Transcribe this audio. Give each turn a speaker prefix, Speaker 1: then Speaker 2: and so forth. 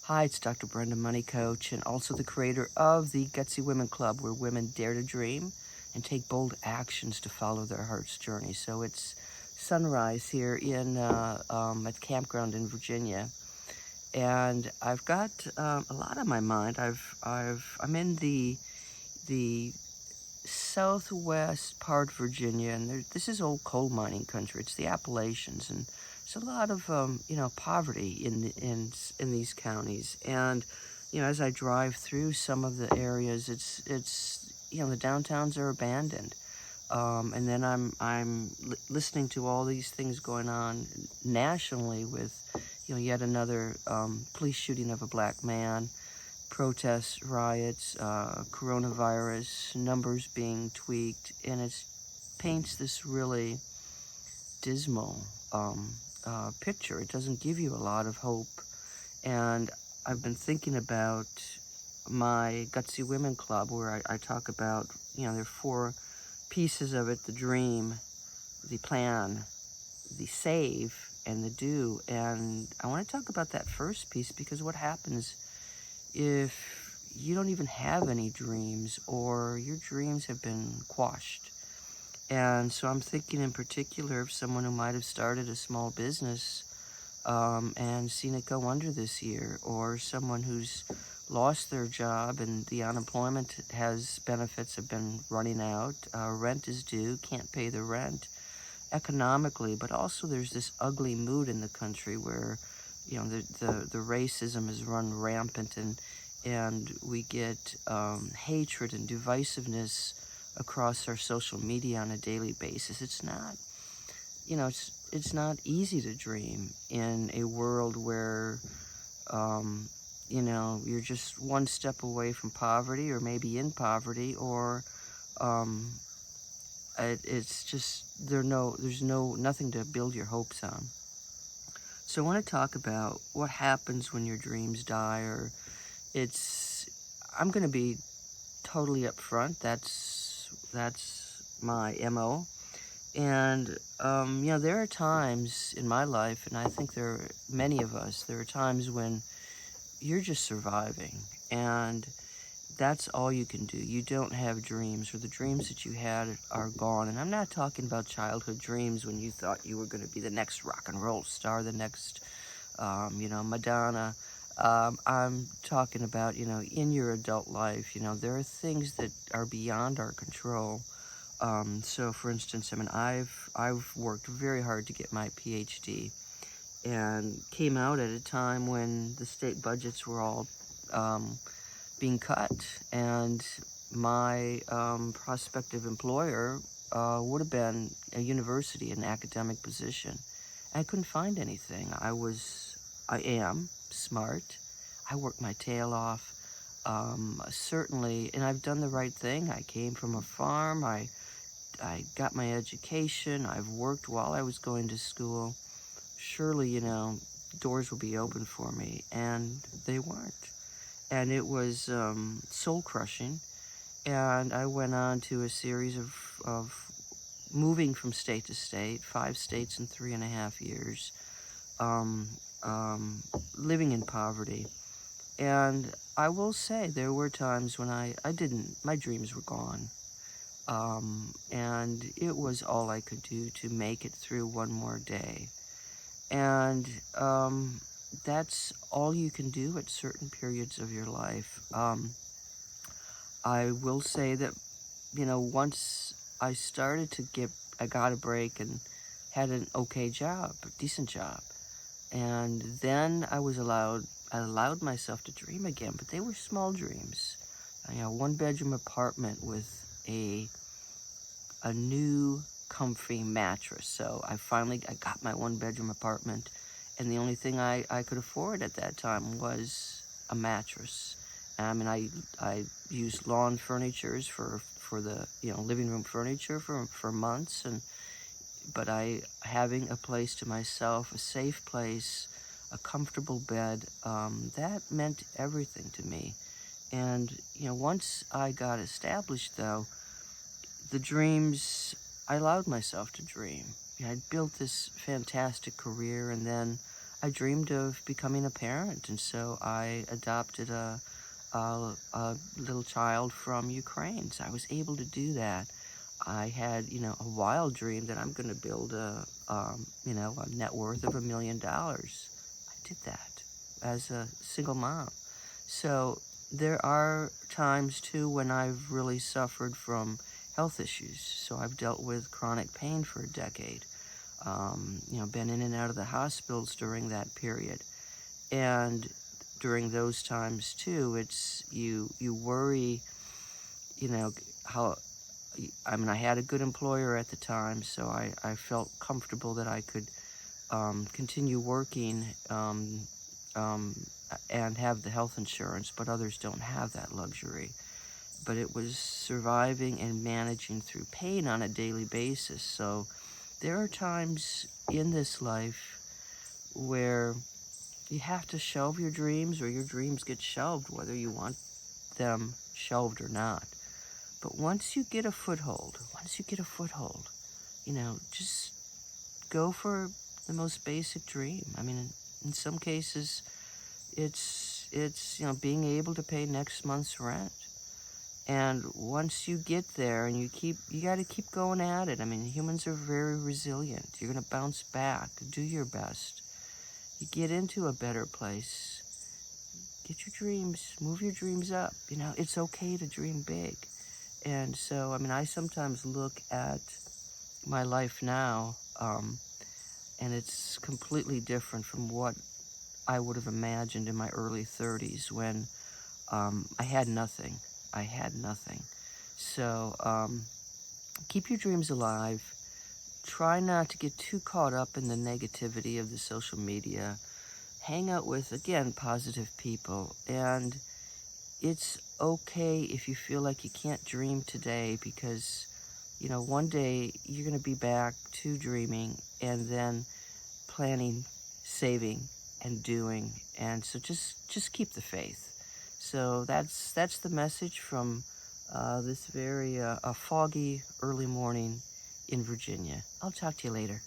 Speaker 1: Hi, it's Dr. Brenda, Money Coach, and also the creator of the GutsyWomen.club, where women dare to dream and take bold actions to follow their heart's journey. So it's sunrise here in at campground in Virginia, and I've got a lot on my mind. I'm in the southwest part of Virginia, and this is old coal mining country. It's the Appalachians, and there's a lot of poverty in these counties. And as I drive through some of the areas, it's the downtowns are abandoned. And then I'm listening to all these things going on nationally with yet another police shooting of a black man, protests, riots, coronavirus, numbers being tweaked, and it paints this really dismal picture. It doesn't give you a lot of hope. And I've been thinking about my Gutsy Women Club, where I talk about, there are 4 pieces of it: the dream, the plan, the save, and the do. And I want to talk about that first piece, because what happens if you don't even have any dreams, or your dreams have been quashed? And so I'm thinking in particular of someone who might have started a small business and seen it go under this year, or someone who's lost their job and the unemployment benefits have been running out, rent is due, can't pay the rent economically, but also there's this ugly mood in the country where the racism is run rampant, and we get hatred and divisiveness across our social media on a daily basis. It's not, it's not easy to dream in a world where, you're just one step away from poverty, or maybe in poverty, or it's just there's nothing to build your hopes on. So I want to talk about what happens when your dreams die, or I'm going to be totally upfront. That's my MO. And, there are times in my life, and I think there are many of us, there are times when you're just surviving, and that's all you can do. You don't have dreams, or the dreams that you had are gone. And I'm not talking about childhood dreams when you thought you were going to be the next rock and roll star, the next, Madonna. I'm talking about, in your adult life, there are things that are beyond our control. So for instance, I've worked very hard to get my PhD, and came out at a time when the state budgets were all being cut, and my prospective employer would have been a university, an academic position. I couldn't find anything. I am smart. I worked my tail off. Certainly, and I've done the right thing. I came from a farm. I got my education. I've worked while I was going to school. Surely, doors will be open for me, and they weren't. And it was soul-crushing, and I went on to a series of moving from state to state, 5 states in 3.5 years, living in poverty. And I will say there were times when my dreams were gone. And it was all I could do to make it through one more day. And that's all you can do at certain periods of your life. I will say that, once I started I got a break and had an okay job, a decent job. And then I allowed myself to dream again, but they were small dreams. 1-bedroom apartment with a new comfy mattress. So I got my 1-bedroom apartment, and the only thing I could afford at that time was a mattress. I used lawn furnitures for the living room furniture for months, but having a place to myself, a safe place, a comfortable bed, that meant everything to me. And once I got established, though, the dreams, I allowed myself to dream. I'd built this fantastic career, and then I dreamed of becoming a parent, and so I adopted a little child from Ukraine. So I was able to do that. I had, a wild dream that I'm going to build a net worth of $1 million. I did that as a single mom. So there are times too when I've really suffered from health issues. So I've dealt with chronic pain for a decade. Been in and out of the hospitals during that period. And during those times too, it's you worry, how, I had a good employer at the time, so I felt comfortable that I could continue working and have the health insurance, but others don't have that luxury. But it was surviving and managing through pain on a daily basis. So there are times in this life where you have to shelve your dreams, or your dreams get shelved, whether you want them shelved or not. But once you get a foothold, just go for the most basic dream. In some cases, it's being able to pay next month's rent. And once you get there, and you got to keep going at it. Humans are very resilient. You're going to bounce back. Do your best. You get into a better place. Get your dreams, move your dreams up. It's okay to dream big. And so, I sometimes look at my life now, and it's completely different from what I would have imagined in my early 30s when I had nothing. So keep your dreams alive. Try not to get too caught up in the negativity of the social media. Hang out with, again, positive people. And it's okay if you feel like you can't dream today, because, one day you're going to be back to dreaming and then planning, saving, and doing. And so just keep the faith. So that's the message from this very foggy early morning in Virginia. I'll talk to you later.